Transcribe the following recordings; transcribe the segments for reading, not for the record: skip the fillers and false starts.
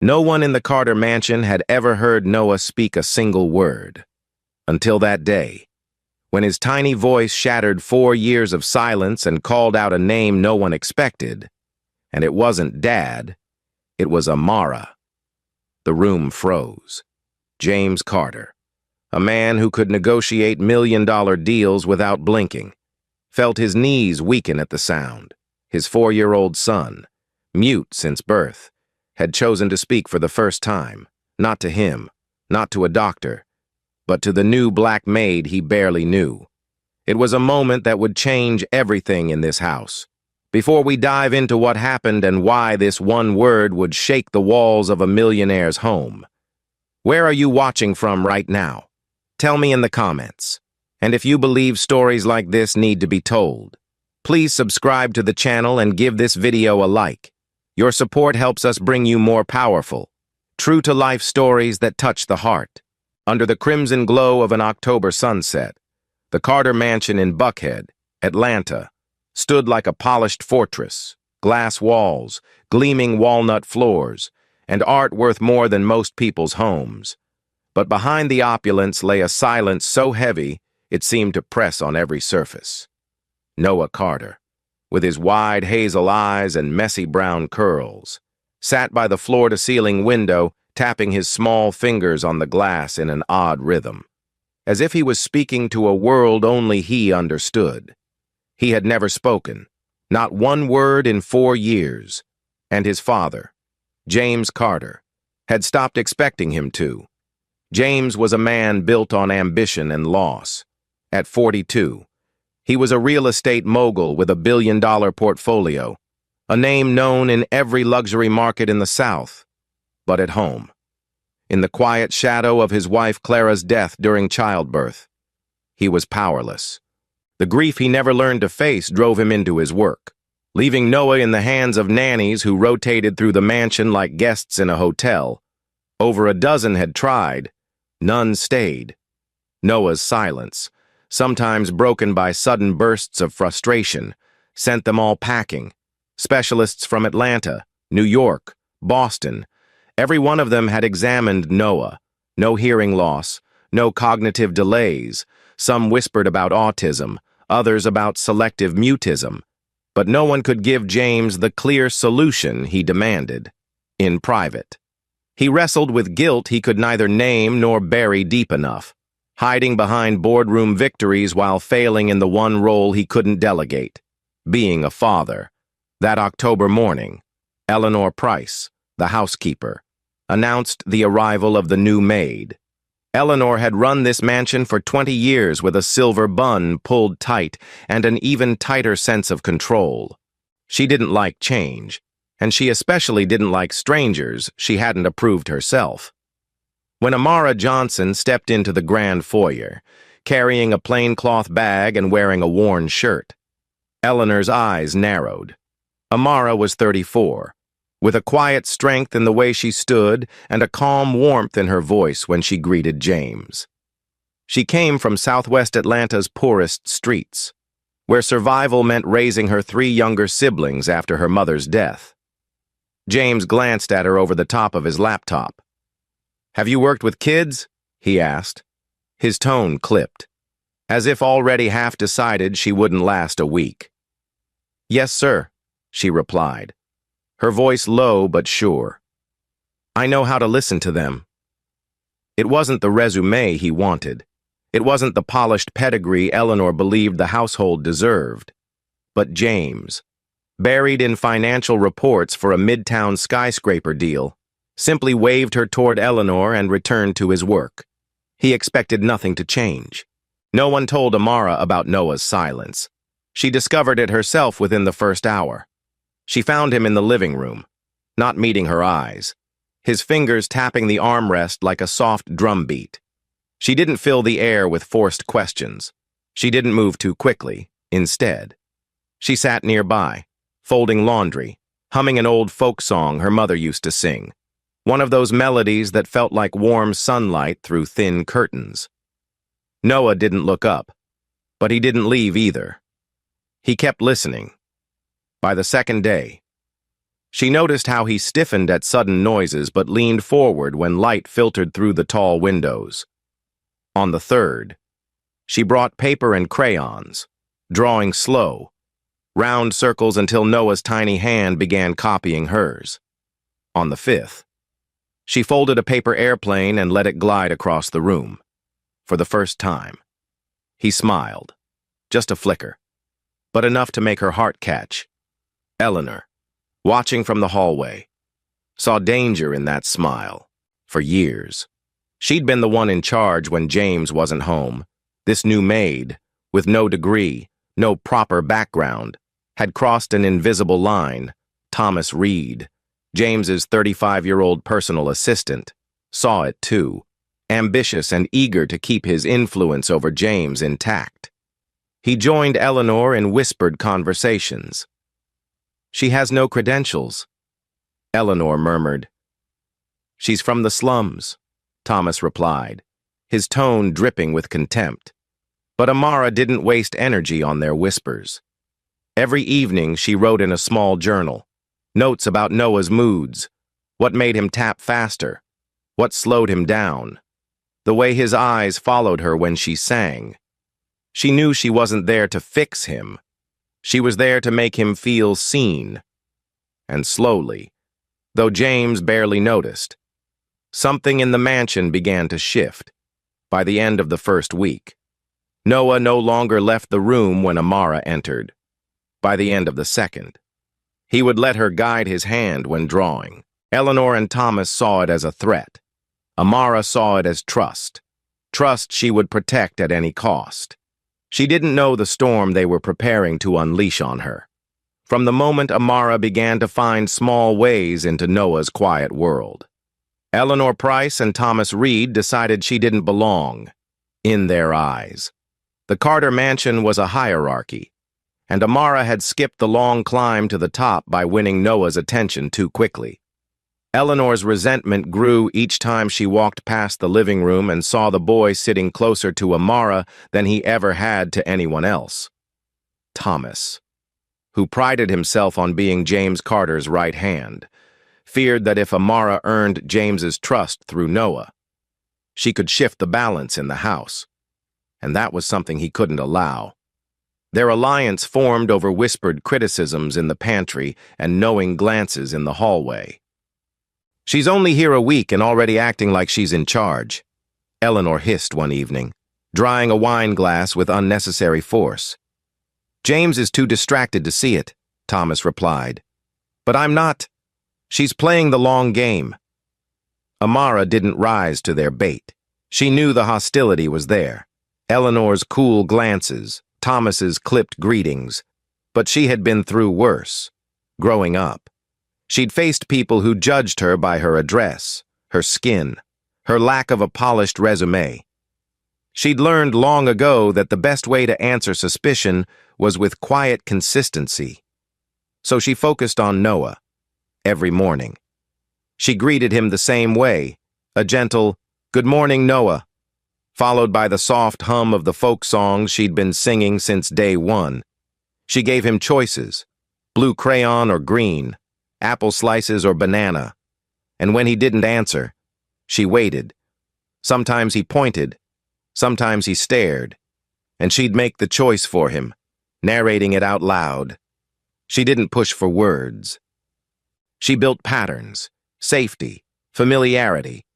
No one in the Carter mansion had ever heard Noah speak a single word. Until that day, when his tiny voice shattered 4 years of silence and called out a name no one expected. And it wasn't Dad, it was Amara. The room froze. James Carter, a man who could negotiate million-dollar deals without blinking, felt his knees weaken at the sound. His 4-year-old son, mute since birth, had chosen to speak for the first time, not to him, not to a doctor, but to the new black maid he barely knew. It was a moment that would change everything in this house. Before we dive into what happened and why this one word would shake the walls of a millionaire's home, where are you watching from right now? Tell me in the comments. And if you believe stories like this need to be told, please subscribe to the channel and give this video a like. Your support helps us bring you more powerful, true-to-life stories that touch the heart. Under the crimson glow of an October sunset, the Carter Mansion in Buckhead, Atlanta, stood like a polished fortress, glass walls, gleaming walnut floors, and art worth more than most people's homes. But behind the opulence lay a silence so heavy it seemed to press on every surface. Noah Carter, with his wide hazel eyes and messy brown curls, sat by the floor-to-ceiling window, tapping his small fingers on the glass in an odd rhythm, as if he was speaking to a world only he understood. He had never spoken, not one word in 4 years, and his father, James Carter, had stopped expecting him to. James was a man built on ambition and loss. At 42, he was a real estate mogul with a billion-dollar portfolio, a name known in every luxury market in the South. But at home, in the quiet shadow of his wife Clara's death during childbirth, he was powerless. The grief he never learned to face drove him into his work, leaving Noah in the hands of nannies who rotated through the mansion like guests in a hotel. Over a dozen had tried, none stayed. Noah's silence, sometimes broken by sudden bursts of frustration, sent them all packing. Specialists from Atlanta, New York, Boston, every one of them had examined Noah. No hearing loss, no cognitive delays. Some whispered about autism, others about selective mutism. But no one could give James the clear solution he demanded. In private, he wrestled with guilt he could neither name nor bury deep enough, hiding behind boardroom victories while failing in the one role he couldn't delegate, being a father. That October morning, Eleanor Price, the housekeeper, announced the arrival of the new maid. Eleanor had run this mansion for 20 years with a silver bun pulled tight and an even tighter sense of control. She didn't like change, and she especially didn't like strangers she hadn't approved herself. When Amara Johnson stepped into the grand foyer, carrying a plain cloth bag and wearing a worn shirt, Eleanor's eyes narrowed. Amara was 34, with a quiet strength in the way she stood and a calm warmth in her voice when she greeted James. She came from Southwest Atlanta's poorest streets, where survival meant raising her 3 younger siblings after her mother's death. James glanced at her over the top of his laptop. "Have you worked with kids?" he asked. His tone clipped, as if already half decided she wouldn't last a week. "Yes, sir," she replied, her voice low but sure. "I know how to listen to them." It wasn't the resume he wanted. It wasn't the polished pedigree Eleanor believed the household deserved. But James, buried in financial reports for a midtown skyscraper deal, simply waved her toward Eleanor and returned to his work. He expected nothing to change. No one told Amara about Noah's silence. She discovered it herself within the first hour. She found him in the living room, not meeting her eyes, his fingers tapping the armrest like a soft drumbeat. She didn't fill the air with forced questions. She didn't move too quickly. Instead, she sat nearby, folding laundry, humming an old folk song her mother used to sing, one of those melodies that felt like warm sunlight through thin curtains. Noah didn't look up, but he didn't leave either. He kept listening. By the second day, She noticed how he stiffened at sudden noises but leaned forward when light filtered through the tall windows. On the third, she brought paper and crayons, drawing slow, round circles until Noah's tiny hand began copying hers. On the fifth, she folded a paper airplane and let it glide across the room. For the first time. He smiled. Just a flicker, but enough to make her heart catch. Eleanor, watching from the hallway, saw danger in that smile. For years, she'd been the one in charge when James wasn't home. This new maid, with no degree, no proper background, had crossed an invisible line. Thomas Reed, James's 35-year-old personal assistant, saw it too, ambitious and eager to keep his influence over James intact. He joined Eleanor in whispered conversations. "She has no credentials," Eleanor murmured. "She's from the slums," Thomas replied, his tone dripping with contempt. But Amara didn't waste energy on their whispers. Every evening she wrote in a small journal, notes about Noah's moods, what made him tap faster, what slowed him down, the way his eyes followed her when she sang. She knew she wasn't there to fix him. She was there to make him feel seen. And slowly, though James barely noticed, something in the mansion began to shift. By the end of the first week, Noah no longer left the room when Amara entered. By the end of the second, he would let her guide his hand when drawing. Eleanor and Thomas saw it as a threat. Amara saw it as trust. Trust she would protect at any cost. She didn't know the storm they were preparing to unleash on her. From the moment Amara began to find small ways into Noah's quiet world, Eleanor Price and Thomas Reed decided she didn't belong in their eyes. The Carter mansion was a hierarchy, and Amara had skipped the long climb to the top by winning Noah's attention too quickly. Eleanor's resentment grew each time she walked past the living room and saw the boy sitting closer to Amara than he ever had to anyone else. Thomas, who prided himself on being James Carter's right hand, feared that if Amara earned James's trust through Noah, she could shift the balance in the house, and that was something he couldn't allow. Their alliance formed over whispered criticisms in the pantry and knowing glances in the hallway. "She's only here a week and already acting like she's in charge," Eleanor hissed one evening, drying a wine glass with unnecessary force. "James is too distracted to see it," Thomas replied. "But I'm not. She's playing the long game." Amara didn't rise to their bait. She knew the hostility was there. Eleanor's cool glances, Thomas's clipped greetings. But she had been through worse. Growing up, she'd faced people who judged her by her address, her skin, her lack of a polished resume. She'd learned long ago that the best way to answer suspicion was with quiet consistency. So she focused on Noah. Every morning, she greeted him the same way, a gentle, "Good morning, Noah," followed by the soft hum of the folk songs she'd been singing since day one. She gave him choices, blue crayon or green, apple slices or banana, and when he didn't answer, she waited. Sometimes he pointed, sometimes he stared, and she'd make the choice for him, narrating it out loud. She didn't push for words. She built patterns, safety, familiarity.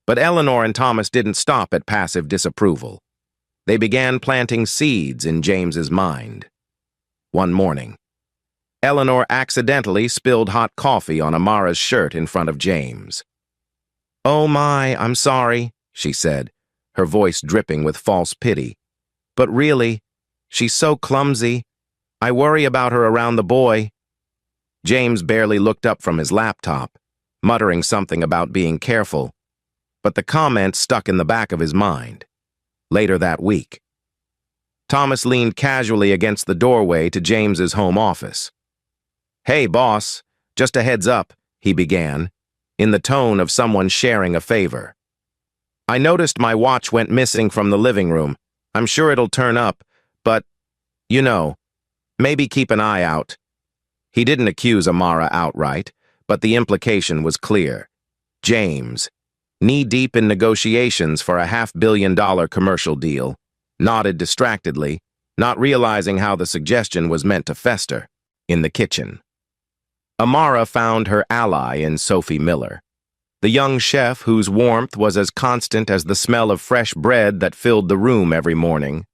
But Eleanor and Thomas didn't stop at passive disapproval. They began planting seeds in James's mind. One morning, Eleanor accidentally spilled hot coffee on Amara's shirt in front of James. "Oh my, I'm sorry," she said, her voice dripping with false pity. "But really, she's so clumsy. I worry about her around the boy." James barely looked up from his laptop, muttering something about being careful, but the comment stuck in the back of his mind. Later that week, Thomas leaned casually against the doorway to James's home office. "Hey, boss, just a heads up," he began, in the tone of someone sharing a favor. "I noticed my watch went missing from the living room. I'm sure it'll turn up, but, maybe keep an eye out." He didn't accuse Amara outright, but the implication was clear. James, knee-deep in negotiations for a $500 million commercial deal, nodded distractedly, not realizing how the suggestion was meant to fester, in the kitchen. Amara found her ally in Sophie Miller, the young chef whose warmth was as constant as the smell of fresh bread that filled the room every morning.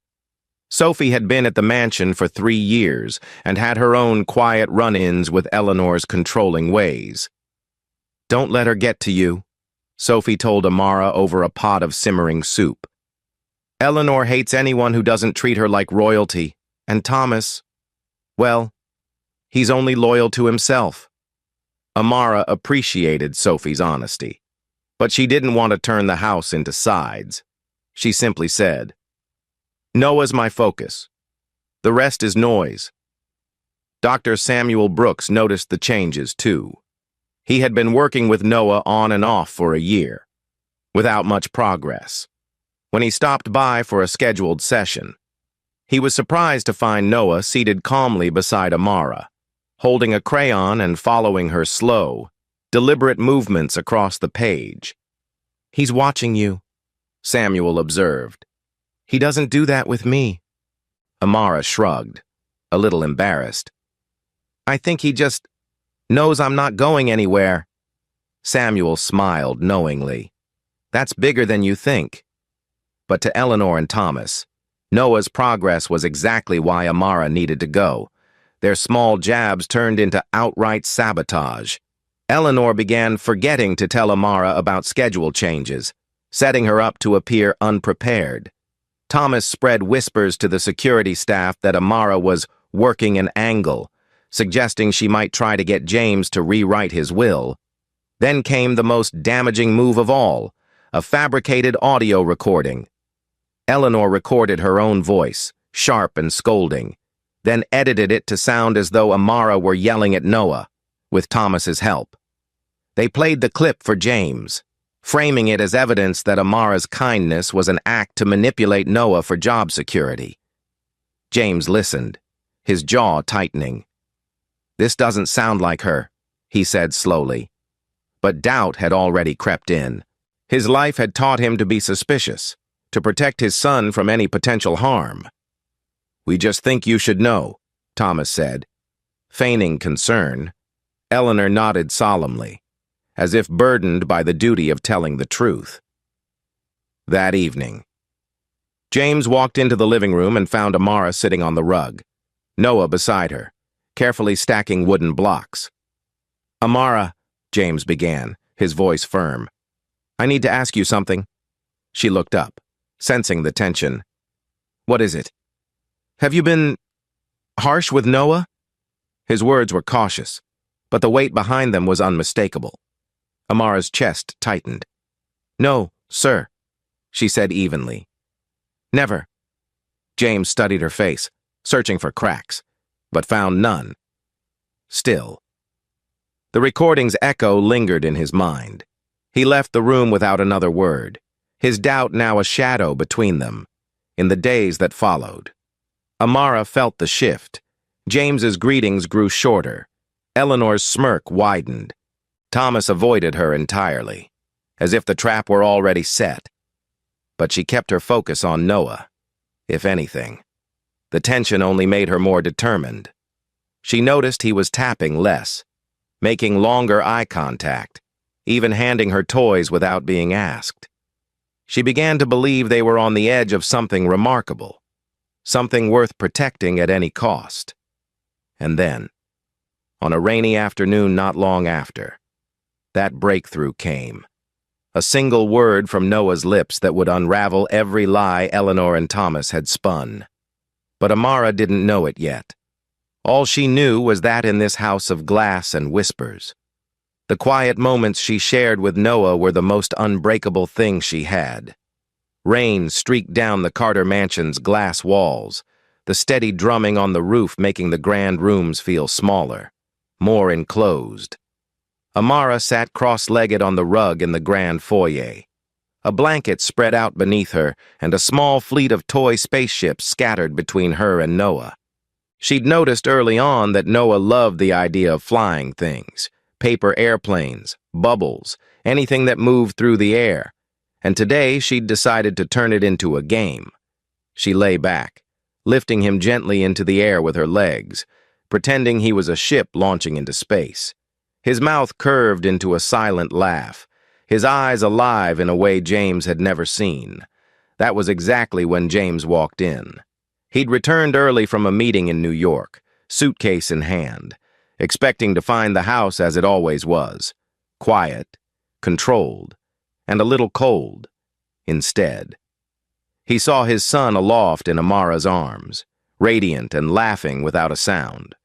Sophie had been at the mansion for 3 years and had her own quiet run-ins with Eleanor's controlling ways. "Don't let her get to you," Sophie told Amara over a pot of simmering soup. "Eleanor hates anyone who doesn't treat her like royalty, and Thomas, well, he's only loyal to himself." Amara appreciated Sophie's honesty, but she didn't want to turn the house into sides. She simply said, "Noah's my focus. The rest is noise." Dr. Samuel Brooks noticed the changes, too. He had been working with Noah on and off for a year, without much progress. When he stopped by for a scheduled session, he was surprised to find Noah seated calmly beside Amara, holding a crayon and following her slow, deliberate movements across the page. "He's watching you," Samuel observed. "He doesn't do that with me." Amara shrugged, a little embarrassed. "I think he just knows I'm not going anywhere." Samuel smiled knowingly. "That's bigger than you think." But to Eleanor and Thomas, Noah's progress was exactly why Amara needed to go. Their small jabs turned into outright sabotage. Eleanor began forgetting to tell Amara about schedule changes, setting her up to appear unprepared. Thomas spread whispers to the security staff that Amara was working an angle, suggesting she might try to get James to rewrite his will. Then came the most damaging move of all, a fabricated audio recording. Eleanor recorded her own voice, sharp and scolding, then edited it to sound as though Amara were yelling at Noah, with Thomas's help. They played the clip for James, framing it as evidence that Amara's kindness was an act to manipulate Noah for job security. James listened, his jaw tightening. "This doesn't sound like her," he said slowly. But doubt had already crept in. His life had taught him to be suspicious, to protect his son from any potential harm. "We just think you should know," Thomas said. Feigning concern, Eleanor nodded solemnly, as if burdened by the duty of telling the truth. That evening, James walked into the living room and found Amara sitting on the rug, Noah beside her, carefully stacking wooden blocks. "Amara," James began, his voice firm, "I need to ask you something." She looked up, sensing the tension. "What is it? Have you been harsh with Noah?" His words were cautious, but the weight behind them was unmistakable. Amara's chest tightened. "No, sir," she said evenly. "Never." James studied her face, searching for cracks, but found none. Still. The recording's echo lingered in his mind. He left the room without another word, his doubt now a shadow between them. In the days that followed, Amara felt the shift. James's greetings grew shorter. Eleanor's smirk widened. Thomas avoided her entirely, as if the trap were already set. But she kept her focus on Noah. If anything, the tension only made her more determined. She noticed he was tapping less, making longer eye contact, even handing her toys without being asked. She began to believe they were on the edge of something remarkable, something worth protecting at any cost. And then, on a rainy afternoon not long after, that breakthrough came. A single word from Noah's lips that would unravel every lie Eleanor and Thomas had spun. But Amara didn't know it yet. All she knew was that in this house of glass and whispers, the quiet moments she shared with Noah were the most unbreakable thing she had. Rain streaked down the Carter mansion's glass walls, the steady drumming on the roof making the grand rooms feel smaller, more enclosed. Amara sat cross-legged on the rug in the grand foyer. A blanket spread out beneath her, and a small fleet of toy spaceships scattered between her and Noah. She'd noticed early on that Noah loved the idea of flying things, paper airplanes, bubbles, anything that moved through the air, and today she'd decided to turn it into a game. She lay back, lifting him gently into the air with her legs, pretending he was a ship launching into space. His mouth curved into a silent laugh, his eyes alive in a way James had never seen. That was exactly when James walked in. He'd returned early from a meeting in New York, suitcase in hand, expecting to find the house as it always was, quiet, controlled, and a little cold. Instead, he saw his son aloft in Amara's arms, radiant and laughing without a sound.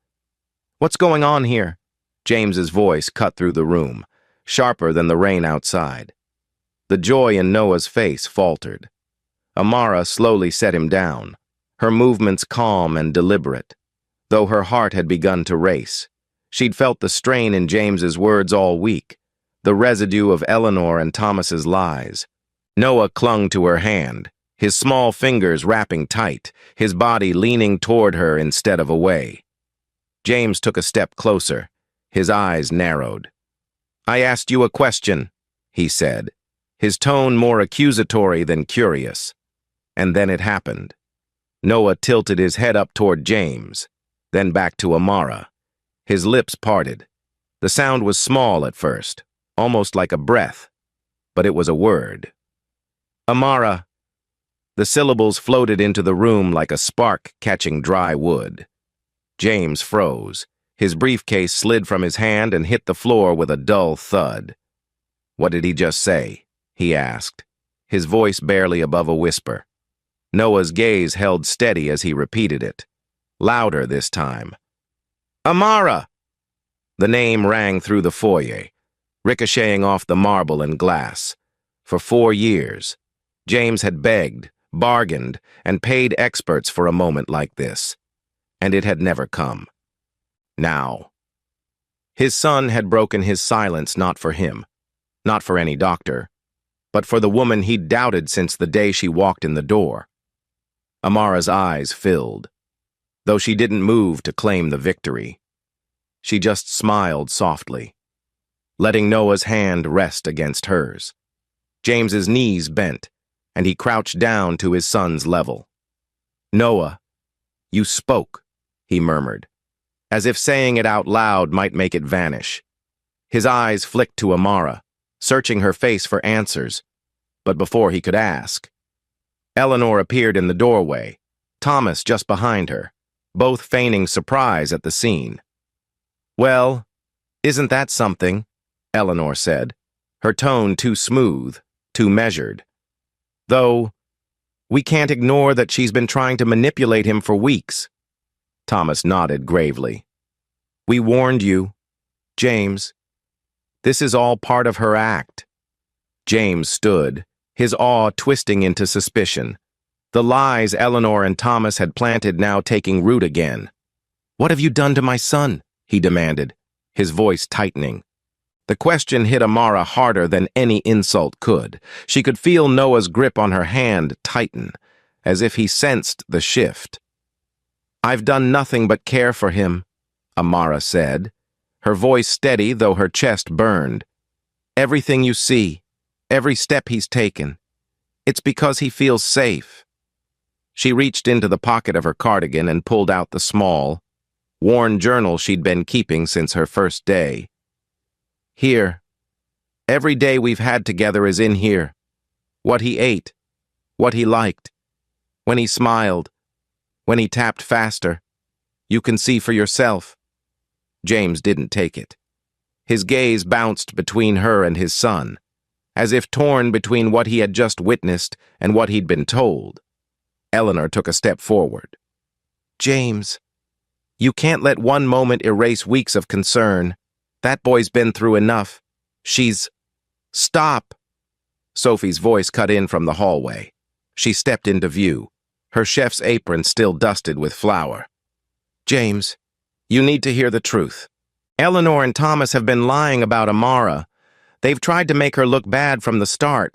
"What's going on here?" James's voice cut through the room, sharper than the rain outside. The joy in Noah's face faltered. Amara slowly set him down, her movements calm and deliberate. Though her heart had begun to race, she'd felt the strain in James's words all week, the residue of Eleanor and Thomas's lies. Noah clung to her hand, his small fingers wrapping tight, his body leaning toward her instead of away. James took a step closer, his eyes narrowed. "I asked you a question," he said, his tone more accusatory than curious. And then it happened. Noah tilted his head up toward James, then back to Amara. His lips parted. The sound was small at first, almost like a breath, but it was a word. "Amara." The syllables floated into the room like a spark catching dry wood. James froze. His briefcase slid from his hand and hit the floor with a dull thud. "What did he just say?" he asked, his voice barely above a whisper. Noah's gaze held steady as he repeated it, louder this time. "Amara!" The name rang through the foyer, ricocheting off the marble and glass. For 4 years, James had begged, bargained, and paid experts for a moment like this, and it had never come. Now, his son had broken his silence not for him, not for any doctor, but for the woman he'd doubted since the day she walked in the door. Amara's eyes filled, though she didn't move to claim the victory. She just smiled softly, letting Noah's hand rest against hers. James's knees bent, and he crouched down to his son's level. "Noah, you spoke," he murmured, as if saying it out loud might make it vanish. His eyes flicked to Amara, searching her face for answers, but before he could ask, Eleanor appeared in the doorway, Thomas just behind her, both feigning surprise at the scene. "Well, isn't that something?" Eleanor said, her tone too smooth, too measured. "Though, we can't ignore that she's been trying to manipulate him for weeks." Thomas nodded gravely. "We warned you, James. This is all part of her act." James stood, his awe twisting into suspicion. The lies Eleanor and Thomas had planted now taking root again. "What have you done to my son?" he demanded, his voice tightening. The question hit Amara harder than any insult could. She could feel Noah's grip on her hand tighten, as if he sensed the shift. "I've done nothing but care for him," Amara said, her voice steady though her chest burned. "Everything you see, every step he's taken, it's because he feels safe." She reached into the pocket of her cardigan and pulled out the small, worn journal she'd been keeping since her first day. "Here. Every day we've had together is in here. What he ate, what he liked, when he smiled, when he tapped faster. You can see for yourself." James didn't take it. His gaze bounced between her and his son, as if torn between what he had just witnessed and what he'd been told. Eleanor took a step forward. "James, you can't let one moment erase weeks of concern. That boy's been through enough. She's—" "Stop!" Sophie's voice cut in from the hallway. She stepped into view, her chef's apron still dusted with flour. "James, you need to hear the truth. Eleanor and Thomas have been lying about Amara. They've tried to make her look bad from the start,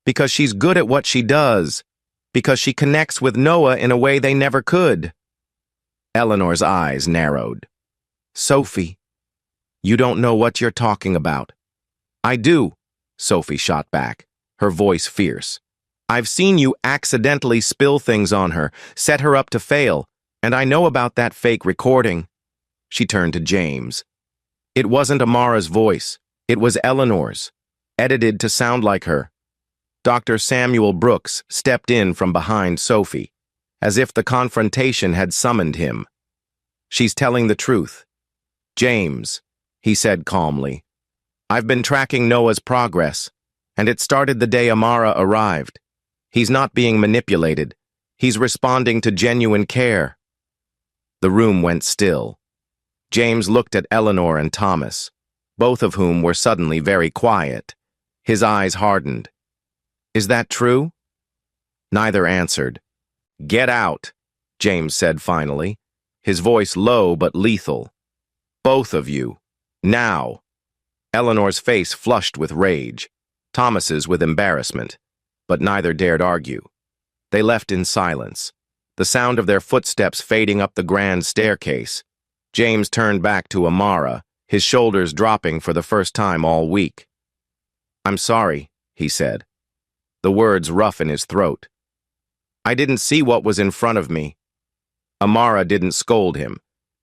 because she's good at what she does, because she connects with Noah in a way they never could." Eleanor's eyes narrowed. Sophie, you don't know what you're talking about. I do, Sophie shot back, her voice fierce. I've seen you accidentally spill things on her, set her up to fail, and I know about that fake recording. She turned to James. It wasn't Amara's voice. It was Eleanor's, edited to sound like her. Dr. Samuel Brooks stepped in from behind Sophie, as if the confrontation had summoned him. She's telling the truth. James, he said calmly, I've been tracking Noah's progress, and it started the day Amara arrived. He's not being manipulated. He's responding to genuine care. The room went still. James looked at Eleanor and Thomas, both of whom were suddenly very quiet. His eyes hardened. Is that true? Neither answered. Get out, James said finally, his voice low but lethal. Both of you. Now. Eleanor's face flushed with rage, Thomas's with embarrassment, but neither dared argue. They left in silence, the sound of their footsteps fading up the grand staircase. James turned back to Amara, his shoulders dropping for the first time all week. I'm sorry, he said, the words rough in his throat. I didn't see what was in front of me. Amara didn't scold him,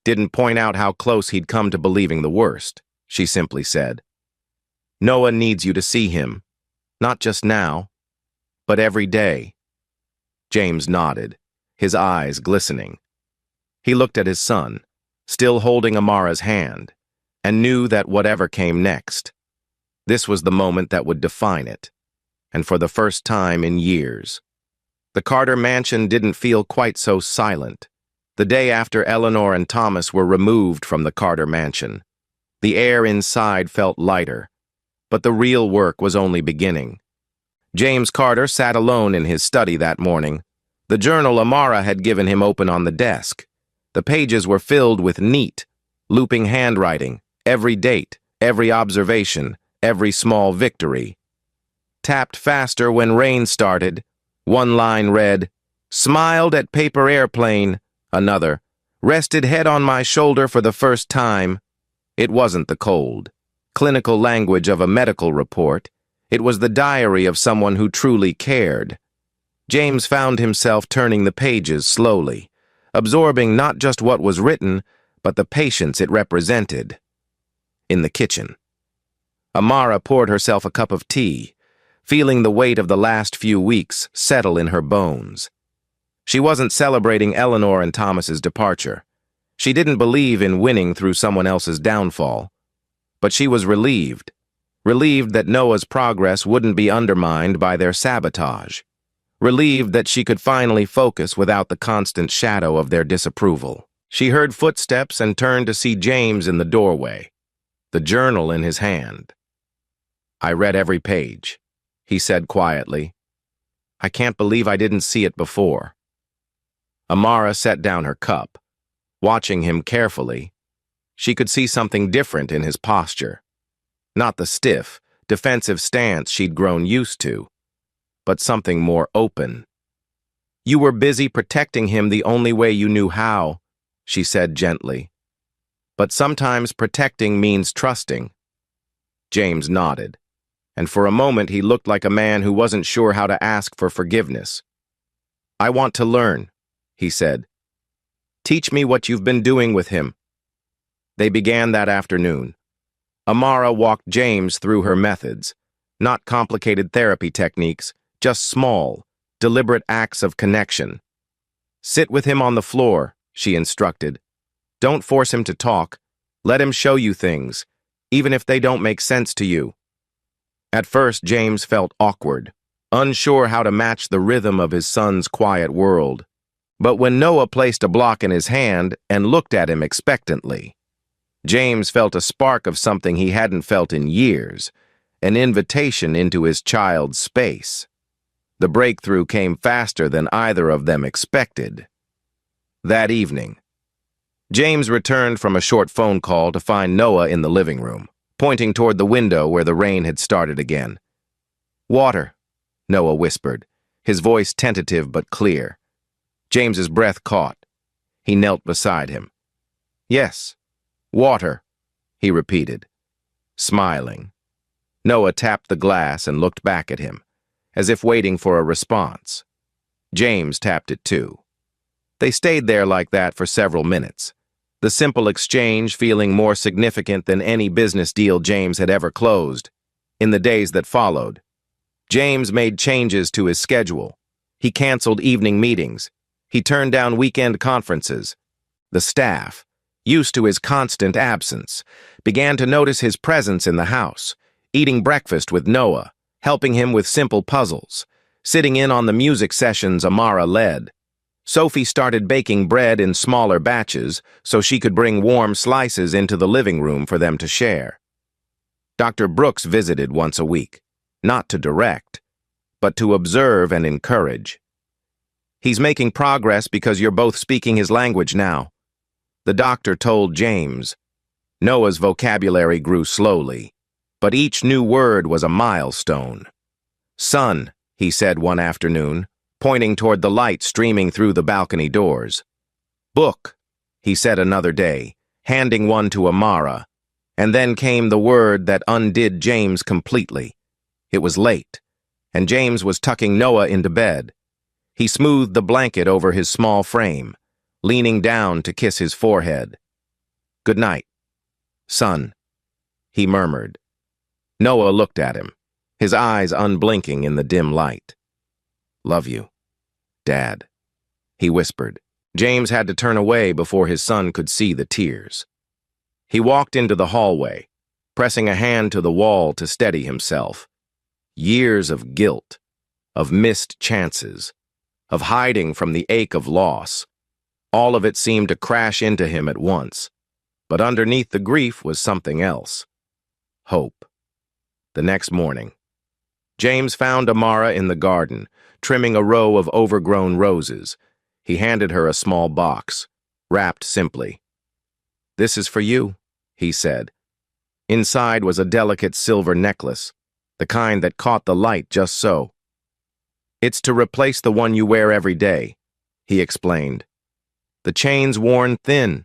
didn't point out how close he'd come to believing the worst. She simply said, Noah needs you to see him, not just now, but every day. James nodded, his eyes glistening. He looked at his son, still holding Amara's hand, and knew that whatever came next, this was the moment that would define it, and for the first time in years. The Carter mansion didn't feel quite so silent. The day after Eleanor and Thomas were removed from the Carter mansion, the air inside felt lighter, but the real work was only beginning. James Carter sat alone in his study that morning. The journal Amara had given him open on the desk. The pages were filled with neat, looping handwriting, every date, every observation, every small victory. Tapped faster when rain started. One line read, smiled at paper airplane. Another, rested head on my shoulder for the first time. It wasn't the cold, clinical language of a medical report. It was the diary of someone who truly cared. James found himself turning the pages slowly, absorbing not just what was written, but the patience it represented. In the kitchen, Amara poured herself a cup of tea, feeling the weight of the last few weeks settle in her bones. She wasn't celebrating Eleanor and Thomas's departure. She didn't believe in winning through someone else's downfall. But she was relieved that Noah's progress wouldn't be undermined by their sabotage. Relieved that she could finally focus without the constant shadow of their disapproval. She heard footsteps and turned to see James in the doorway, the journal in his hand. I read every page, he said quietly. I can't believe I didn't see it before. Amara set down her cup. Watching him carefully, she could see something different in his posture. Not the stiff, defensive stance she'd grown used to, but something more open. You were busy protecting him the only way you knew how, she said gently. But sometimes protecting means trusting. James nodded, and for a moment he looked like a man who wasn't sure how to ask for forgiveness. I want to learn, he said. Teach me what you've been doing with him. They began that afternoon. Amara walked James through her methods, not complicated therapy techniques, just small, deliberate acts of connection. Sit with him on the floor, she instructed. Don't force him to talk. Let him show you things, even if they don't make sense to you. At first, James felt awkward, unsure how to match the rhythm of his son's quiet world. But when Noah placed a block in his hand and looked at him expectantly, James felt a spark of something he hadn't felt in years, an invitation into his child's space. The breakthrough came faster than either of them expected. That evening, James returned from a short phone call to find Noah in the living room, pointing toward the window where the rain had started again. Water, Noah whispered, his voice tentative but clear. James's breath caught. He knelt beside him. Yes, water, he repeated, smiling. Noah tapped the glass and looked back at him, as if waiting for a response. James tapped it too. They stayed there like that for several minutes, the simple exchange feeling more significant than any business deal James had ever closed. In the days that followed, James made changes to his schedule. He canceled evening meetings. He turned down weekend conferences. The staff, used to his constant absence, began to notice his presence in the house, eating breakfast with Noah, helping him with simple puzzles, sitting in on the music sessions Amara led. Sophie started baking bread in smaller batches so she could bring warm slices into the living room for them to share. Dr. Brooks visited once a week, not to direct, but to observe and encourage. He's making progress because you're both speaking his language now, the doctor told James. Noah's vocabulary grew slowly, but each new word was a milestone. Son, he said one afternoon, pointing toward the light streaming through the balcony doors. Book, he said another day, handing one to Amara, and then came the word that undid James completely. It was late, and James was tucking Noah into bed. He smoothed the blanket over his small frame, leaning down to kiss his forehead. Good night, son, he murmured. Noah looked at him, his eyes unblinking in the dim light. Love you, Dad, he whispered. James had to turn away before his son could see the tears. He walked into the hallway, pressing a hand to the wall to steady himself. Years of guilt, of missed chances, of hiding from the ache of loss. All of it seemed to crash into him at once, but underneath the grief was something else. Hope. The next morning, James found Amara in the garden, trimming a row of overgrown roses. He handed her a small box, wrapped simply. This is for you, he said. Inside was a delicate silver necklace, the kind that caught the light just so. It's to replace the one you wear every day, he explained. The chain's worn thin.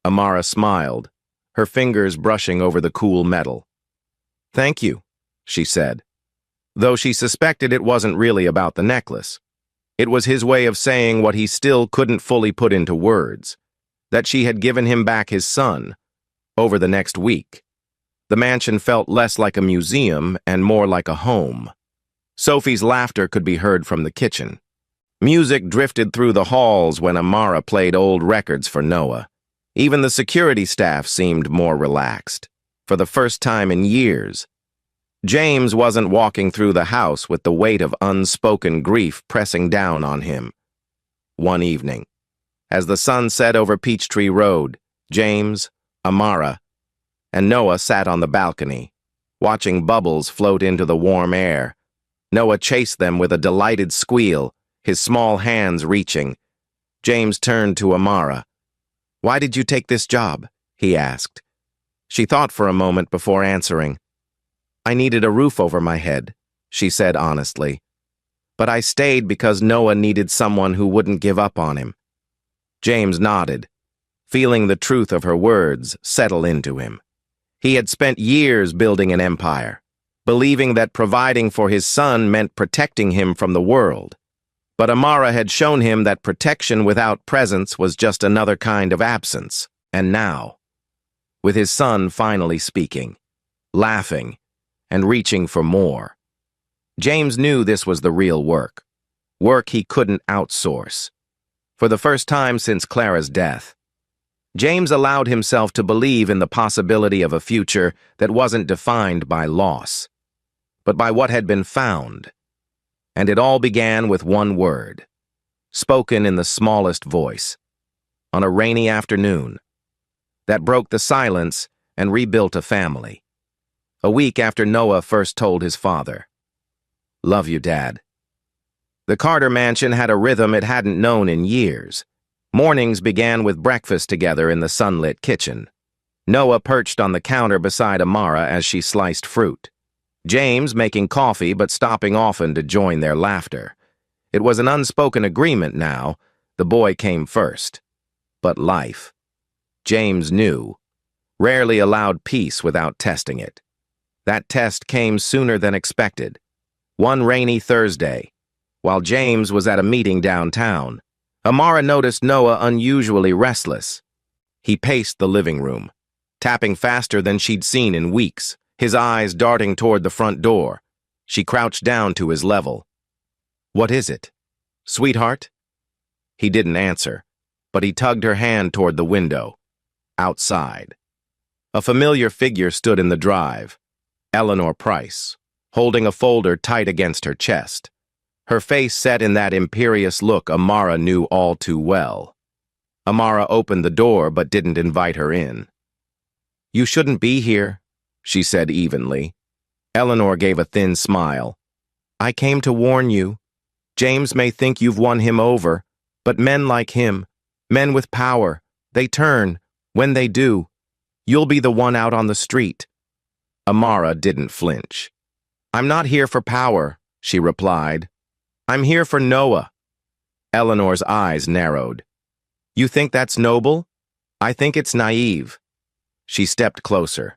Amara smiled, her fingers brushing over the cool metal. Thank you, she said, though she suspected it wasn't really about the necklace. It was his way of saying what he still couldn't fully put into words, that she had given him back his son. Over the next week, the mansion felt less like a museum and more like a home. Sophie's laughter could be heard from the kitchen. Music drifted through the halls when Amara played old records for Noah. Even the security staff seemed more relaxed. For the first time in years, James wasn't walking through the house with the weight of unspoken grief pressing down on him. One evening, as the sun set over Peachtree Road, James, Amara, and Noah sat on the balcony, watching bubbles float into the warm air. Noah chased them with a delighted squeal, his small hands reaching. James turned to Amara. Why did you take this job? He asked. She thought for a moment before answering. I needed a roof over my head, she said honestly. But I stayed because Noah needed someone who wouldn't give up on him. James nodded, feeling the truth of her words settle into him. He had spent years building an empire, believing that providing for his son meant protecting him from the world. But Amara had shown him that protection without presence was just another kind of absence. And now, with his son finally speaking, laughing, and reaching for more, James knew this was the real work he couldn't outsource. For the first time since Clara's death, James allowed himself to believe in the possibility of a future that wasn't defined by loss, but by what had been found. And it all began with one word, spoken in the smallest voice, on a rainy afternoon, that broke the silence and rebuilt a family. A week after Noah first told his father, Love you, Dad. The Carter mansion had a rhythm it hadn't known in years. Mornings began with breakfast together in the sunlit kitchen. Noah perched on the counter beside Amara as she sliced fruit. James making coffee but stopping often to join their laughter. It was an unspoken agreement now. The boy came first. but life. James knew, rarely allowed peace without testing it. That test came sooner than expected. One rainy Thursday, while James was at a meeting downtown, Amara noticed Noah unusually restless. He paced the living room, tapping faster than she'd seen in weeks, his eyes darting toward the front door. She crouched down to his level. "What is it? Sweetheart?" He didn't answer, but he tugged her hand toward the window. Outside, a familiar figure stood in the drive, Eleanor Price, holding a folder tight against her chest. Her face set in that imperious look Amara knew all too well. Amara opened the door but didn't invite her in. "You shouldn't be here," she said evenly. Eleanor gave a thin smile. "I came to warn you. James may think you've won him over, but men like him, men with power, they turn. When they do, you'll be the one out on the street." Amara didn't flinch. "I'm not here for power," she replied. "I'm here for Noah." Eleanor's eyes narrowed. "You think that's noble? I think it's naive." She stepped closer.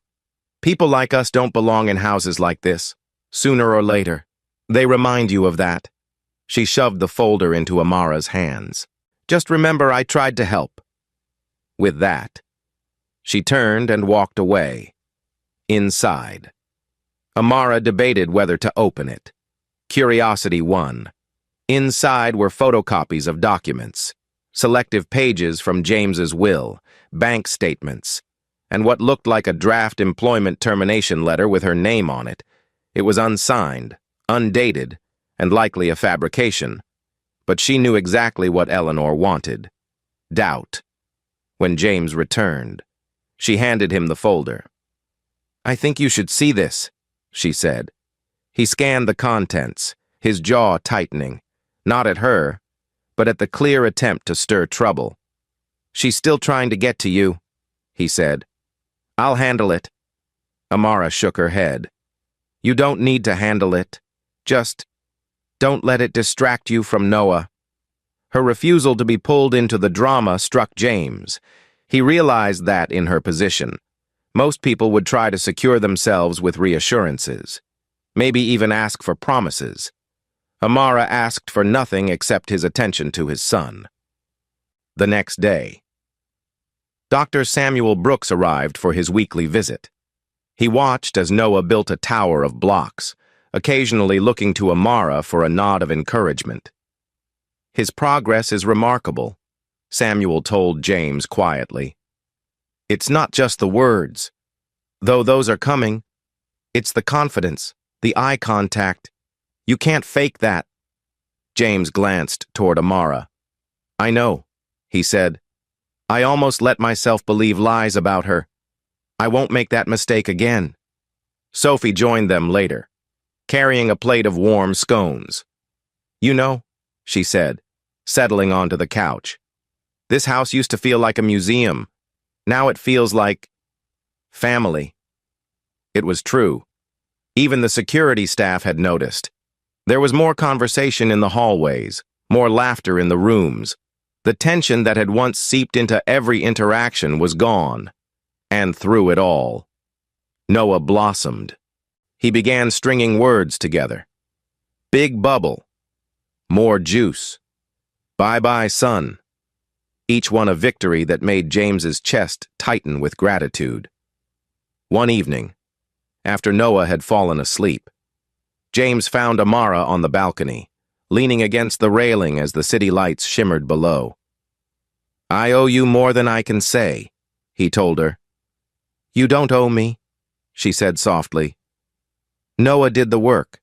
"People like us don't belong in houses like this. Sooner or later, they remind you of that." She shoved the folder into Amara's hands. "Just remember I tried to help." With that, she turned and walked away. Inside, Amara debated whether to open it. Curiosity won. Inside were photocopies of documents, selective pages from James's will, bank statements, and what looked like a draft employment termination letter with her name on it. It was unsigned, undated, and likely a fabrication. But she knew exactly what Eleanor wanted. Doubt. When James returned, she handed him the folder. "I think you should see this," she said. He scanned the contents, his jaw tightening, not at her, but at the clear attempt to stir trouble. "She's still trying to get to you," he said. "I'll handle it." Amara shook her head. "You don't need to handle it. Just don't let it distract you from Noah." Her refusal to be pulled into the drama struck James. He realized that in her position, most people would try to secure themselves with reassurances, maybe even ask for promises. Amara asked for nothing except his attention to his son. The next day, Dr. Samuel Brooks arrived for his weekly visit. He watched as Noah built a tower of blocks, occasionally looking to Amara for a nod of encouragement. "His progress is remarkable," Samuel told James quietly. "It's not just the words, though those are coming. It's the confidence, the eye contact. You can't fake that." James glanced toward Amara. "I know," he said. "I almost let myself believe lies about her. I won't make that mistake again." Sophie joined them later, carrying a plate of warm scones. "You know," she said, settling onto the couch, "this house used to feel like a museum. Now it feels like family." It was true. Even the security staff had noticed. There was more conversation in the hallways, more laughter in the rooms. The tension that had once seeped into every interaction was gone. And through it all, Noah blossomed. He began stringing words together. Big bubble. More juice. Bye-bye, son. Each one a victory that made James's chest tighten with gratitude. One evening, after Noah had fallen asleep, James found Amara on the balcony, leaning against the railing as the city lights shimmered below. "I owe you more than I can say," he told her. "You don't owe me," she said softly. "Noah did the work.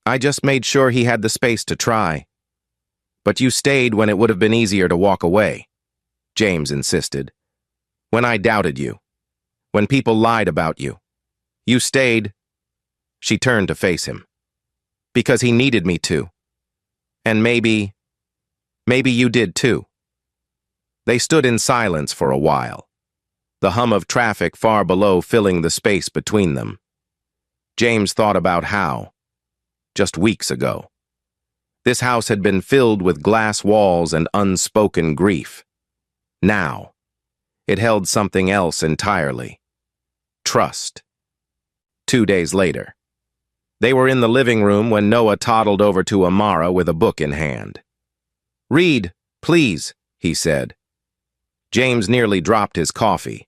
I just made sure he had the space to try. But you stayed when it would have been easier to walk away," James insisted. "When I doubted you. When people lied about you. You stayed." She turned to face him. "Because he needed me to. And maybe you did too." They stood in silence for a while, the hum of traffic far below filling the space between them. James thought about how, just weeks ago, this house had been filled with glass walls and unspoken grief. Now, it held something else entirely. Trust. 2 days later. They were in the living room when Noah toddled over to Amara with a book in hand. "Read, please," he said. James nearly dropped his coffee.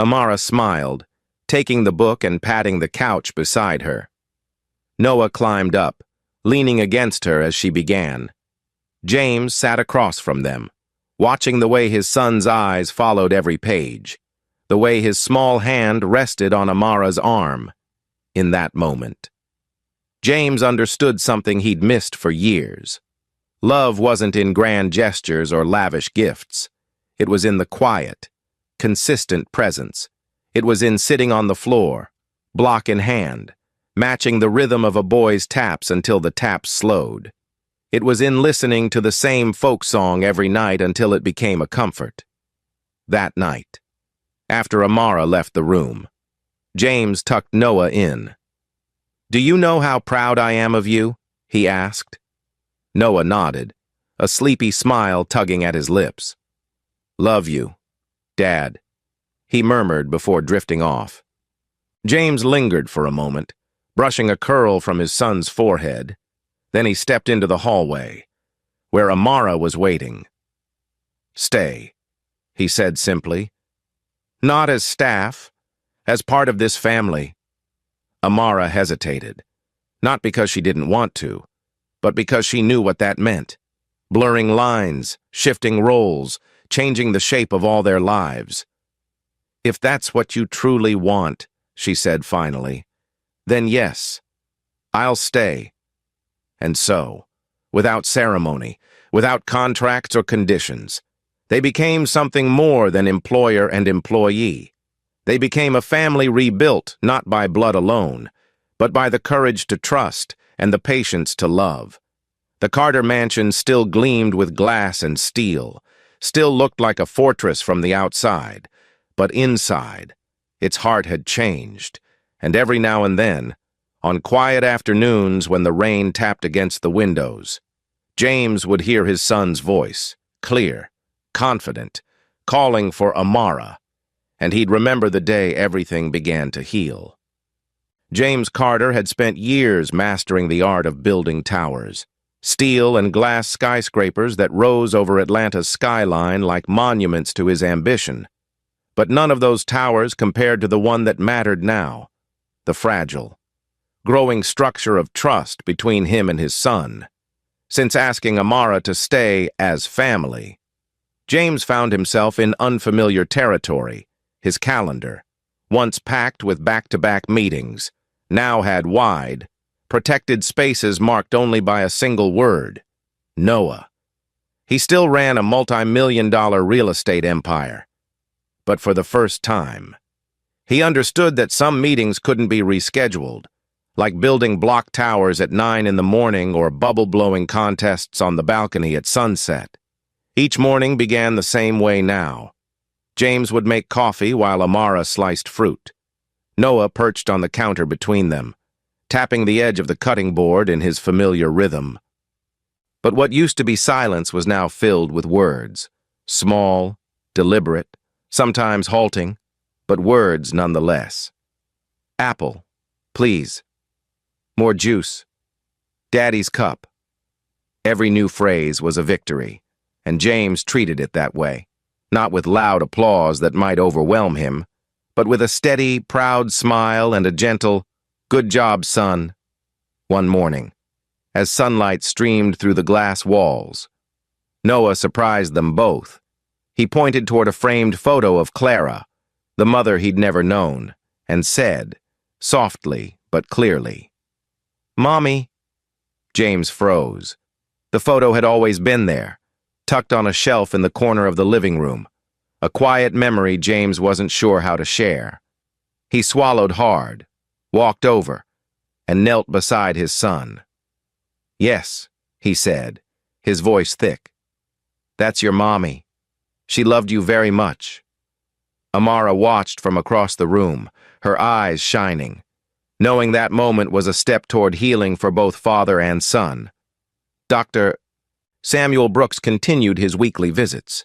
Amara smiled, taking the book and patting the couch beside her. Noah climbed up, leaning against her as she began. James sat across from them, watching the way his son's eyes followed every page, the way his small hand rested on Amara's arm. In that moment, James understood something he'd missed for years. Love wasn't in grand gestures or lavish gifts. It was in the quiet, consistent presence. It was in sitting on the floor, block in hand, matching the rhythm of a boy's taps until the taps slowed. It was in listening to the same folk song every night until it became a comfort. That night, after Amara left the room, James tucked Noah in. "Do you know how proud I am of you?" he asked. Noah nodded, a sleepy smile tugging at his lips. "Love you, Dad," he murmured before drifting off. James lingered for a moment, brushing a curl from his son's forehead. Then he stepped into the hallway, where Amara was waiting. "Stay," he said simply. "Not as staff, as part of this family." Amara hesitated, not because she didn't want to, but because she knew what that meant. Blurring lines, shifting roles, changing the shape of all their lives. "If that's what you truly want," she said finally, "then yes, I'll stay." And so, without ceremony, without contracts or conditions, they became something more than employer and employee. They became a family rebuilt not by blood alone, but by the courage to trust and the patience to love. The Carter mansion still gleamed with glass and steel, still looked like a fortress from the outside, but inside, its heart had changed, and every now and then, on quiet afternoons when the rain tapped against the windows, James would hear his son's voice, clear, confident, calling for Amara, and he'd remember the day everything began to heal. James Carter had spent years mastering the art of building towers, steel and glass skyscrapers that rose over Atlanta's skyline like monuments to his ambition. But none of those towers compared to the one that mattered now, the fragile, growing structure of trust between him and his son. Since asking Amara to stay as family, James found himself in unfamiliar territory. His calendar, once packed with back-to-back meetings, now had wide, protected spaces marked only by a single word: Noah. He still ran a multi-million-dollar real estate empire. But for the first time, he understood that some meetings couldn't be rescheduled, like building block towers at 9 in the morning or bubble-blowing contests on the balcony at sunset. Each morning began the same way now. James would make coffee while Amara sliced fruit. Noah perched on the counter between them, tapping the edge of the cutting board in his familiar rhythm. But what used to be silence was now filled with words, small, deliberate, sometimes halting, but words nonetheless. "Apple, please. More juice. Daddy's cup." Every new phrase was a victory, and James treated it that way, not with loud applause that might overwhelm him, but with a steady, proud smile and a gentle, "Good job, son." One morning, as sunlight streamed through the glass walls, Noah surprised them both. He pointed toward a framed photo of Clara, the mother he'd never known, and said, softly but clearly, "Mommy." James froze. The photo had always been there, tucked on a shelf in the corner of the living room, a quiet memory James wasn't sure how to share. He swallowed hard, walked over, and knelt beside his son. "Yes," he said, his voice thick. "That's your mommy. She loved you very much." Amara watched from across the room, her eyes shining, knowing that moment was a step toward healing for both father and son. Dr. Samuel Brooks continued his weekly visits.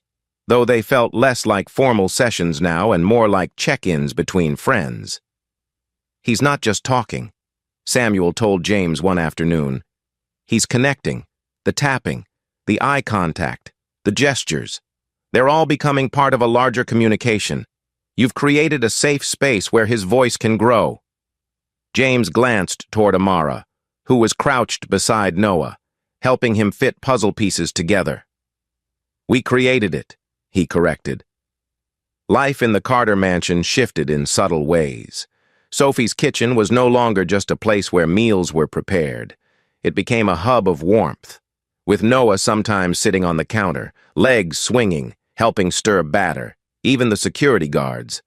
though they felt less like formal sessions now and more like check-ins between friends. "He's not just talking," Samuel told James one afternoon. "He's connecting, the tapping, the eye contact, the gestures. They're all becoming part of a larger communication. You've created a safe space where his voice can grow." James glanced toward Amara, who was crouched beside Noah, helping him fit puzzle pieces together. "We created it," he corrected. Life in the Carter mansion shifted in subtle ways. Sophie's kitchen was no longer just a place where meals were prepared. It became a hub of warmth, with Noah sometimes sitting on the counter, legs swinging, helping stir batter. Even the security guards,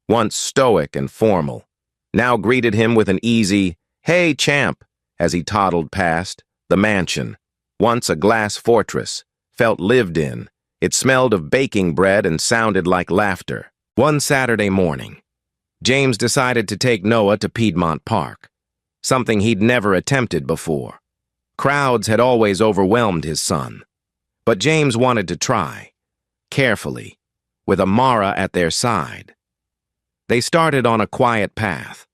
once stoic and formal, now greeted him with an easy, "Hey, champ," as he toddled past. The mansion, once a glass fortress, felt lived in. It smelled of baking bread and sounded like laughter. One Saturday morning, James decided to take Noah to Piedmont Park, something he'd never attempted before. Crowds had always overwhelmed his son, but James wanted to try, carefully, with Amara at their side. They started on a quiet path,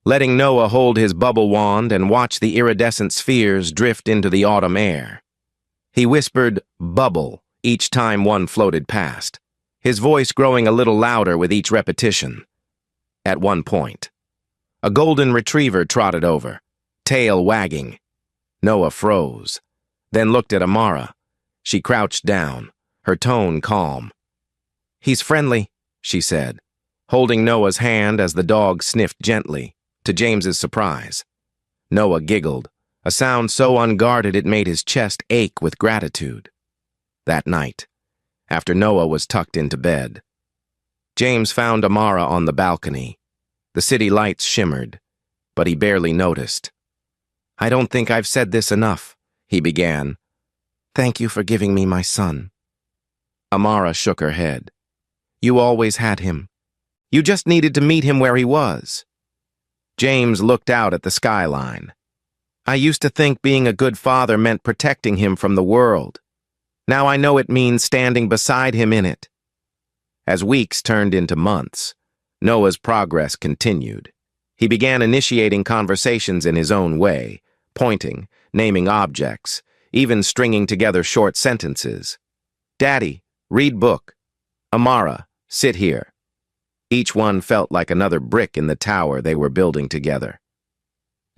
letting Noah hold his bubble wand and watch the iridescent spheres drift into the autumn air. He whispered, "Bubble," each time one floated past, his voice growing a little louder with each repetition. At one point, a golden retriever trotted over, tail wagging. Noah froze, then looked at Amara. She crouched down, her tone calm. "He's friendly," she said, holding Noah's hand as the dog sniffed gently, to James's surprise. Noah giggled, a sound so unguarded it made his chest ache with gratitude. That night, after Noah was tucked into bed, James found Amara on the balcony. The city lights shimmered, but he barely noticed. "I don't think I've said this enough," he began. "Thank you for giving me my son." Amara shook her head. "You always had him. You just needed to meet him where he was." James looked out at the skyline. "I used to think being a good father meant protecting him from the world. Now I know it means standing beside him in it." As weeks turned into months, Noah's progress continued. He began initiating conversations in his own way, pointing, naming objects, even stringing together short sentences. "Daddy, read book. Amara, sit here." Each one felt like another brick in the tower they were building together.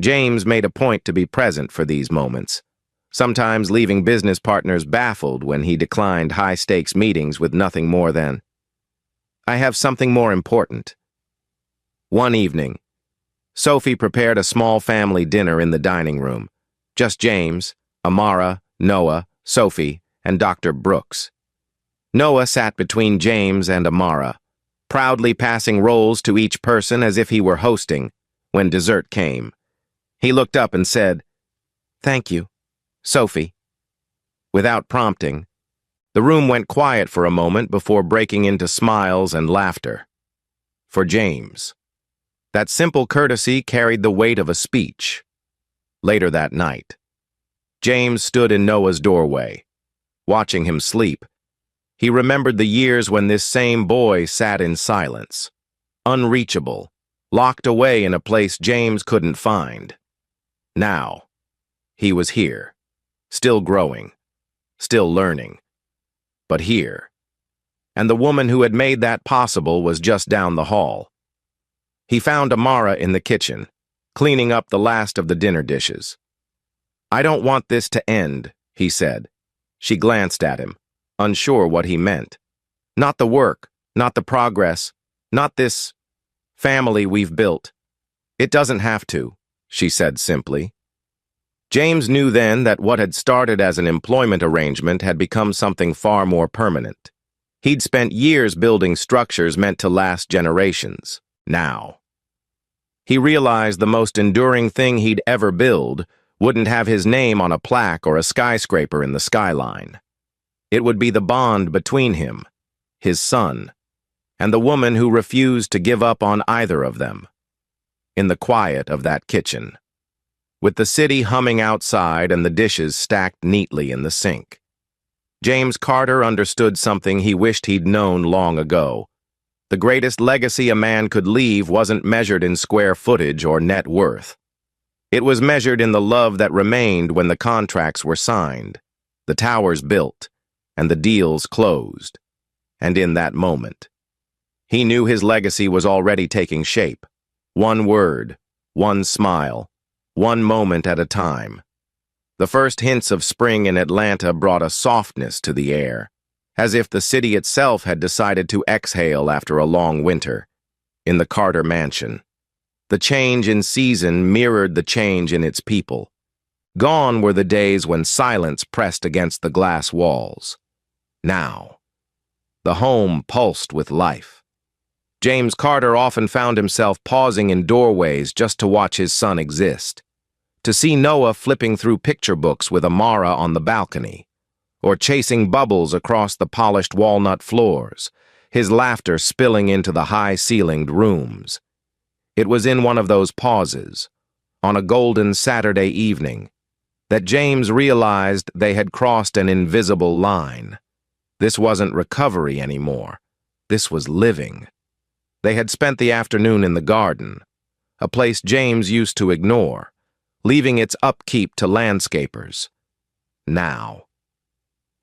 James made a point to be present for these moments, sometimes leaving business partners baffled when he declined high-stakes meetings with nothing more than, "I have something more important." One evening, Sophie prepared a small family dinner in the dining room. Just James, Amara, Noah, Sophie, and Dr. Brooks. Noah sat between James and Amara, proudly passing roles to each person as if he were hosting, when dessert came. He looked up and said, "Thank you, Sophie." Without prompting, the room went quiet for a moment before breaking into smiles and laughter. For James, that simple courtesy carried the weight of a speech. Later that night, James stood in Noah's doorway, watching him sleep. He remembered the years when this same boy sat in silence, unreachable, locked away in a place James couldn't find. Now, he was here, still growing, still learning, but here. And the woman who had made that possible was just down the hall. He found Amara in the kitchen, cleaning up the last of the dinner dishes. "I don't want this to end," he said. She glanced at him, unsure what he meant. "Not the work, not the progress, not this family we've built. It doesn't have to," she said simply. James knew then that what had started as an employment arrangement had become something far more permanent. He'd spent years building structures meant to last generations. Now, he realized the most enduring thing he'd ever build wouldn't have his name on a plaque or a skyscraper in the skyline. It would be the bond between him, his son, and the woman who refused to give up on either of them. In the quiet of that kitchen, with the city humming outside and the dishes stacked neatly in the sink, James Carter understood something he wished he'd known long ago. The greatest legacy a man could leave wasn't measured in square footage or net worth. It was measured in the love that remained when the contracts were signed, the towers built, and the deals closed. And in that moment, he knew his legacy was already taking shape. One word, one smile, one moment at a time. The first hints of spring in Atlanta brought a softness to the air, as if the city itself had decided to exhale after a long winter. In the Carter mansion, the change in season mirrored the change in its people. Gone were the days when silence pressed against the glass walls. Now, the home pulsed with life. James Carter often found himself pausing in doorways just to watch his son exist, to see Noah flipping through picture books with Amara on the balcony, or chasing bubbles across the polished walnut floors, his laughter spilling into the high-ceilinged rooms. It was in one of those pauses, on a golden Saturday evening, that James realized they had crossed an invisible line. This wasn't recovery anymore. This was living. They had spent the afternoon in the garden, a place James used to ignore, leaving its upkeep to landscapers. Now,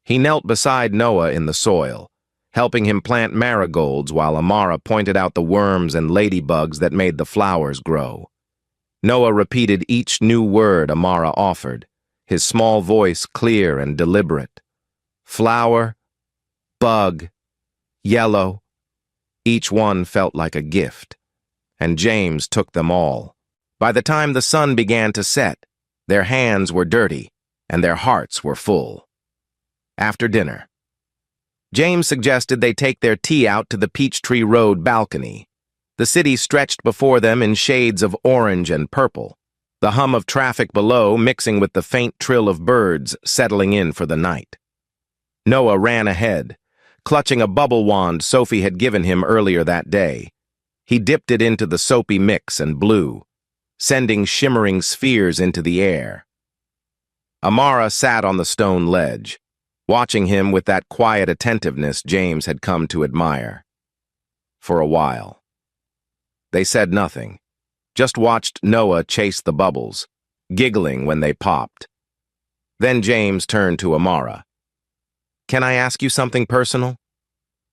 he knelt beside Noah in the soil, helping him plant marigolds while Amara pointed out the worms and ladybugs that made the flowers grow. Noah repeated each new word Amara offered, his small voice clear and deliberate. Flower, bug, yellow. Each one felt like a gift, and James took them all. By the time the sun began to set, their hands were dirty, and their hearts were full. After dinner, James suggested they take their tea out to the Peachtree Road balcony. The city stretched before them in shades of orange and purple, the hum of traffic below mixing with the faint trill of birds settling in for the night. Noah ran ahead, clutching a bubble wand Sophie had given him earlier that day. He dipped it into the soapy mix and blew, sending shimmering spheres into the air. Amara sat on the stone ledge, watching him with that quiet attentiveness James had come to admire. For a while, they said nothing, just watched Noah chase the bubbles, giggling when they popped. Then James turned to Amara. "Can I ask you something personal?"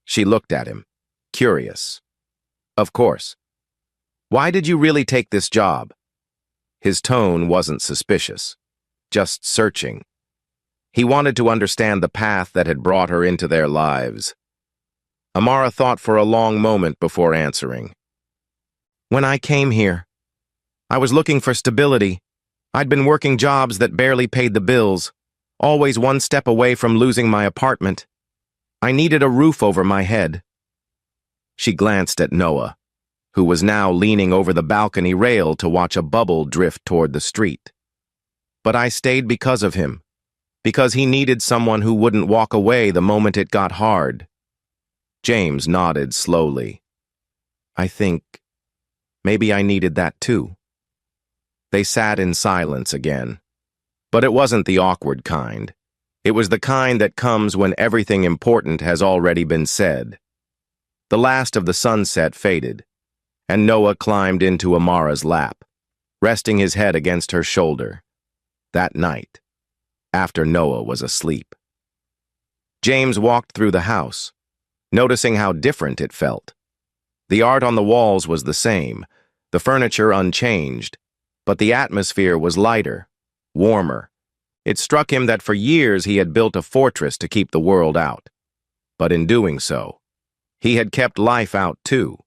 She looked at him, curious. "Of course. Why did you really take this job?" His tone wasn't suspicious, just searching. He wanted to understand the path that had brought her into their lives. Amara thought for a long moment before answering. "When I came here, I was looking for stability. I'd been working jobs that barely paid the bills, always one step away from losing my apartment. I needed a roof over my head." She glanced at Noah, who was now leaning over the balcony rail to watch a bubble drift toward the street. "But I stayed because of him, because he needed someone who wouldn't walk away the moment it got hard." James nodded slowly. "I think maybe I needed that too." They sat in silence again. But it wasn't the awkward kind. It was the kind that comes when everything important has already been said. The last of the sunset faded, and Noah climbed into Amara's lap, resting his head against her shoulder. That night, after Noah was asleep. James walked through the house, noticing how different it felt. The art on the walls was the same, the furniture unchanged, but the atmosphere was lighter, warmer. It struck him that for years he had built a fortress to keep the world out. But in doing so, he had kept life out too.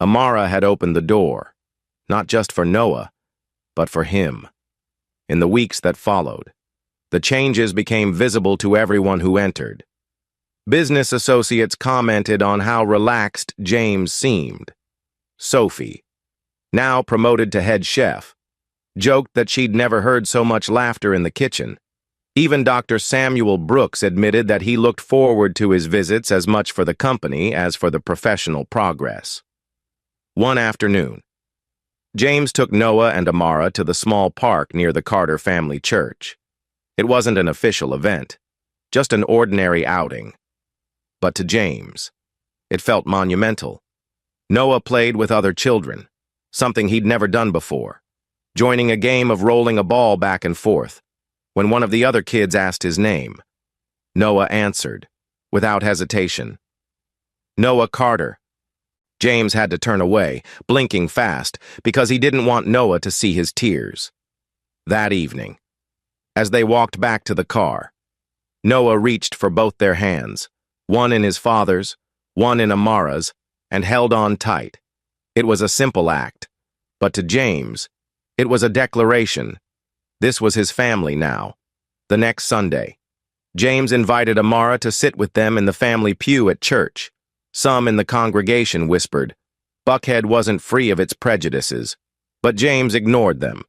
Amara had opened the door, not just for Noah, but for him. In the weeks that followed, the changes became visible to everyone who entered. Business associates commented on how relaxed James seemed. Sophie, now promoted to head chef, joked that she'd never heard so much laughter in the kitchen. Even Dr. Samuel Brooks admitted that he looked forward to his visits as much for the company as for the professional progress. One afternoon, James took Noah and Amara to the small park near the Carter family church. It wasn't an official event, just an ordinary outing. But to James, it felt monumental. Noah played with other children, something he'd never done before, joining a game of rolling a ball back and forth. When one of the other kids asked his name, Noah answered, without hesitation. Noah Carter. James had to turn away, blinking fast, because he didn't want Noah to see his tears. That evening, as they walked back to the car, Noah reached for both their hands, one in his father's, one in Amara's, and held on tight. It was a simple act, but to James, it was a declaration. This was his family now. The next Sunday, James invited Amara to sit with them in the family pew at church. Some in the congregation whispered, Buckhead wasn't free of its prejudices, but James ignored them.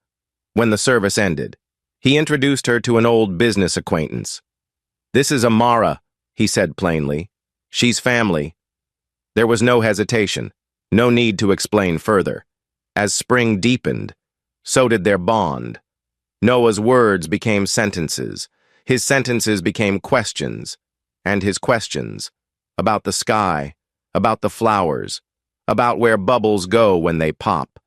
When the service ended, he introduced her to an old business acquaintance. This is Amara, he said plainly. She's family. There was no hesitation, no need to explain further. As spring deepened, so did their bond. Noah's words became sentences, his sentences became questions, and his questions, about the sky, about the flowers, about where bubbles go when they pop,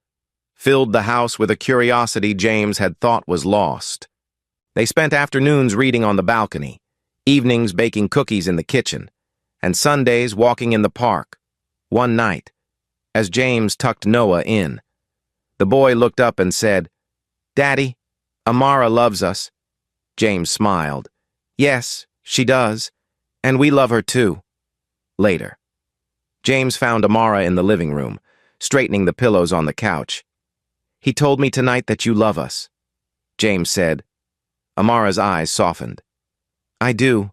filled the house with a curiosity James had thought was lost. They spent afternoons reading on the balcony, evenings baking cookies in the kitchen, and Sundays walking in the park. One night, as James tucked Noah in, the boy looked up and said, Daddy, Amara loves us. James smiled. Yes, she does, and we love her too. Later, James found Amara in the living room, straightening the pillows on the couch. He told me tonight that you love us, James said. Amara's eyes softened. I do.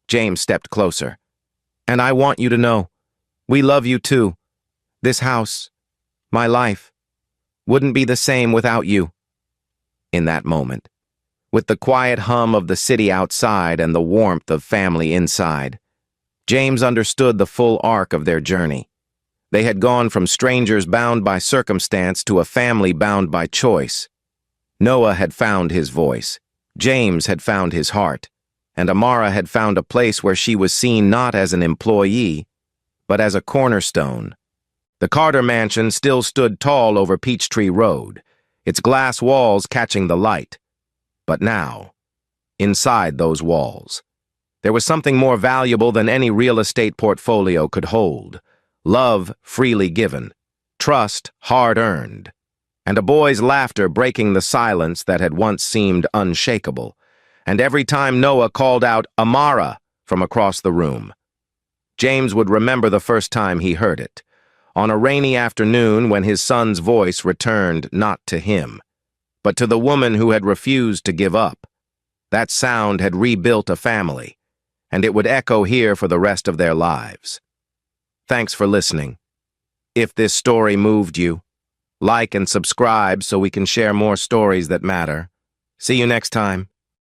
James stepped closer. And I want you to know, we love you too. This house, my life, wouldn't be the same without you. In that moment, with the quiet hum of the city outside and the warmth of family inside, James understood the full arc of their journey. They had gone from strangers bound by circumstance to a family bound by choice. Noah had found his voice, James had found his heart, and Amara had found a place where she was seen not as an employee, but as a cornerstone. The Carter mansion still stood tall over Peachtree Road, its glass walls catching the light. But now, inside those walls, there was something more valuable than any real estate portfolio could hold. Love freely given, trust hard-earned, and a boy's laughter breaking the silence that had once seemed unshakable. And every time Noah called out, Amara, from across the room, James would remember the first time he heard it, on a rainy afternoon when his son's voice returned not to him, but to the woman who had refused to give up. That sound had rebuilt a family, and it would echo here for the rest of their lives. Thanks for listening. If this story moved you, like and subscribe so we can share more stories that matter. See you next time.